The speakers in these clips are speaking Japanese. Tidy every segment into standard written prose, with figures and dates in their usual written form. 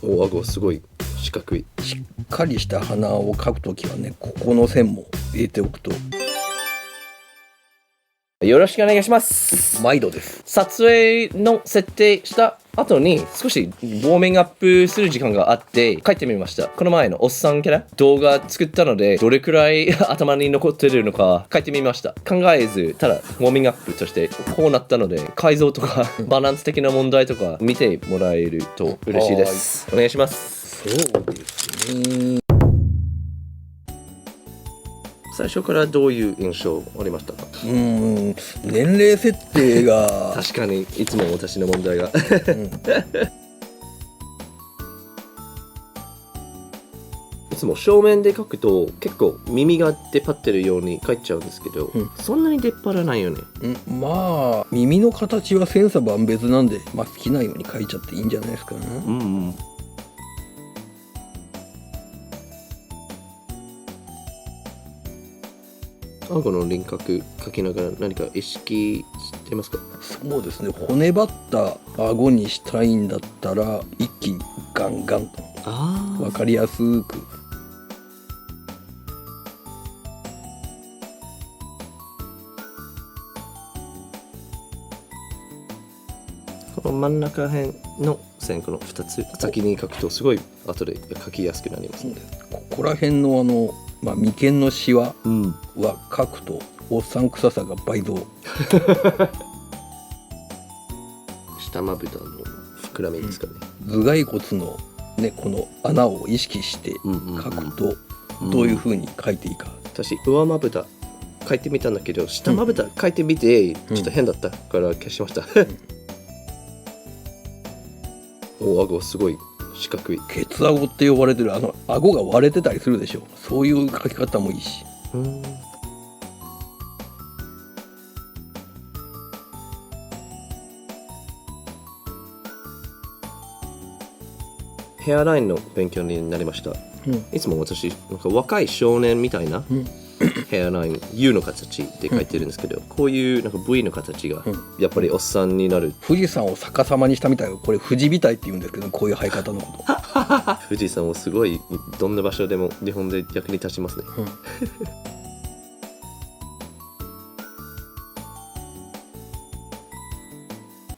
お、顎すごい四角い。しっかりした鼻を描くときはね、ここの線も入れておくと。よろしくお願いします。毎度です。撮影の設定した後に少しウォーミングアップする時間があって書いてみました。この前のおっさんキャラ動画作ったのでどれくらい頭に残ってるのか書いてみました。考えずただウォーミングアップとしてこうなったので改造とかバランス的な問題とか見てもらえると嬉しいです。お願いします。そうですね。最初からどういう印象ありましたか？年齢設定が確かにいつも私の問題が、いつも正面で描くと結構耳が出っ張ってるように描いちゃうんですけど、そんなに出っ張らないよね。まあ耳の形は千差万別なんで、好きなように描いちゃっていいんじゃないですかね。顎の輪郭描きながら何か意識してますか？そうですね、骨張った顎にしたいんだったら一気にガンガンと分かりやすく。この真ん中辺の線、この2つ先に描くとすごい後で描きやすくなりますね。ここら辺の眉間のシワは描くとおっさん臭さが倍増。下まぶたの膨らみですかね。頭蓋骨のね、この穴を意識して描くとどういう風に描いていいか。私上まぶた描いてみたんだけど下まぶた描いてみてちょっと変だったから消しました。お、顎すごい四角い。ケツ顎って呼ばれてる顎が割れてたりするでしょ。そういう描き方もいいし。ヘアラインの勉強になりました。いつも私なんか若い少年みたいなヘアライン U の形で描いてるんですけど、こういうなんか V の形がやっぱりおっさんになる。富士山を逆さまにしたみたいな、これ富士みたいって言うんですけど、こういう生え方のこと。富士山もすごいどんな場所でも日本で役に立ちますね。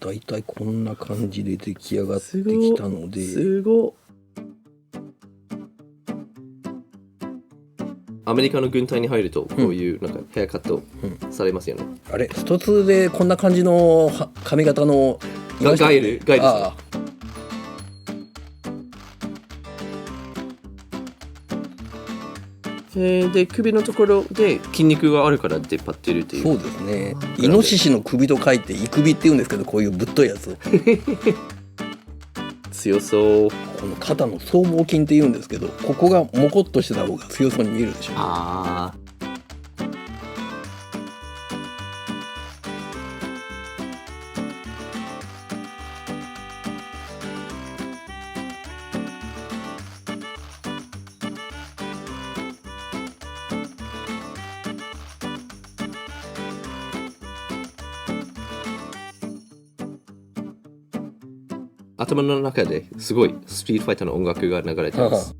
だいたいこんな感じで出来上がってきたので、すごい。アメリカの軍隊に入るとこういうなんかヘアカットされますよね。あれ一つでこんな感じの髪型のガイルですね。で首のところで筋肉があるから出っ張ってるっていう。そうですね。イノシシの首と書いてイ首って言うんですけど、こういうぶっといやつ。強そう。この肩の僧帽筋って言うんですけど、ここがモコっとしてた方が強そうに見えるでしょ。頭の中ですごいストリートファイターの音楽が流れてます。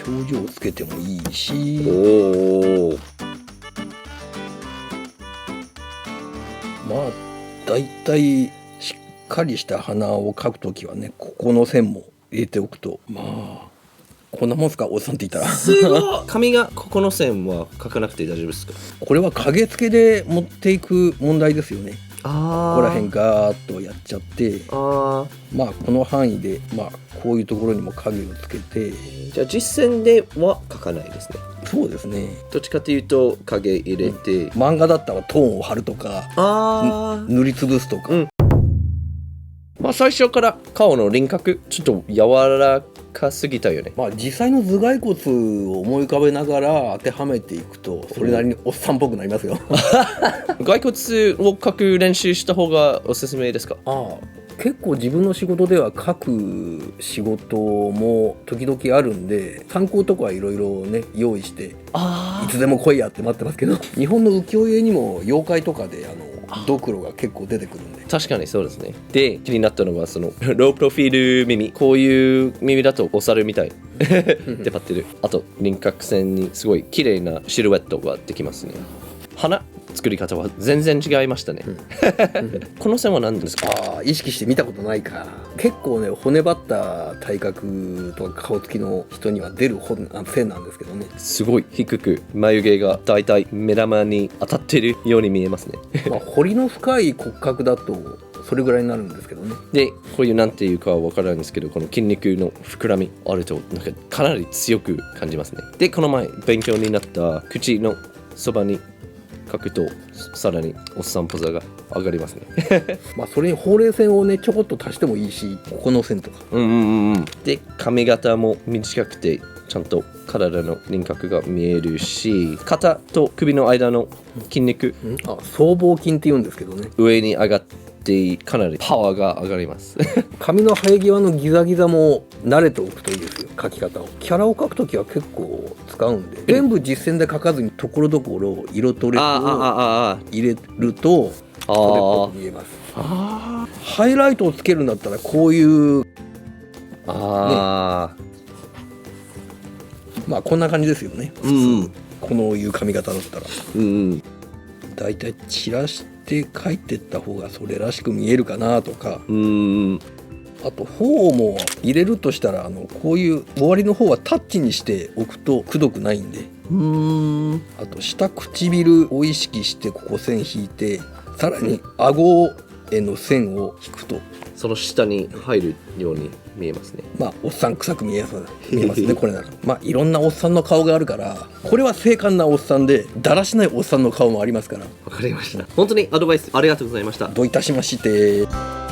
表情をつけてもいいし、だいたいしっかりした鼻を描くときはね、ここの線も入れておくと、こんなもんすか、おっさんって言ったら。すごい。髪がここの線は描かなくて大丈夫ですか？これは影付けで持っていく問題ですよね。ここら辺ガーッとやっちゃって、この範囲でこういうところにも影をつけて。じゃあ実践では描かないですね。そうですね。どっちかというと影入れて、漫画だったらトーンを貼るとか塗りつぶすとか、最初から顔の輪郭ちょっと柔らかすぎたよね。実際の頭蓋骨を思い浮かべながら当てはめていくとそれなりにおっさんっぽくなりますよ。骸骨を描く練習した方がおすすめですか？結構自分の仕事では書く仕事も時々あるんで、参考とかはいろいろね用意していつでも来いやって待ってますけど、日本の浮世絵にも妖怪とかでドクロが結構出てくるんで。確かにそうですね。で、気になったのはそのロープロフィール耳、こういう耳だとお猿みたい出張ってる。あと輪郭線にすごい綺麗なシルエットができますね。鼻作り方は全然違いましたね、この線は何ですか？意識して見たことないか。結構ね骨張った体格とか顔つきの人には出る線なんですけどね、すごい低く眉毛がだいたい目玉に当たってるように見えますね彫りの深い骨格だとそれぐらいになるんですけどね。で、こういうなんていうかは分からないんですけど、この筋肉の膨らみあるとなんかかなり強く感じますね。で、この前勉強になった口のそばに書くとさらにおっさんぽさが上がりますねそれにほうれい線をねちょこっと足してもいいし、ここの線とか。で、髪型も短くてちゃんと体の輪郭が見えるし、肩と首の間の筋肉、僧帽筋って言うんですけどね、上に上がってかなりパワーが上がります髪の生え際のギザギザも慣れておくといいですよ、描き方を。キャラを描くときは結構使うんで、全部実線で描かずにところどころ色とりを入れるとそれっぽく見えます。ハイライトをつけるんだったらこういうこんな感じですよね、このいう髪型だったら。だいたい散らして描いてった方がそれらしく見えるかなとか。あと頬も入れるとしたらこういう終わりの方はタッチにしておくとくどくないんで。あと下唇を意識してここ線引いて、さらに顎への線を引くとその下に入るように見えますね。おっさん臭く見えますねこれなら。いろんなおっさんの顔があるから、これは精悍なおっさんでだらしないおっさんの顔もありますから。わかりました。本当にアドバイスありがとうございました。どういたしまして。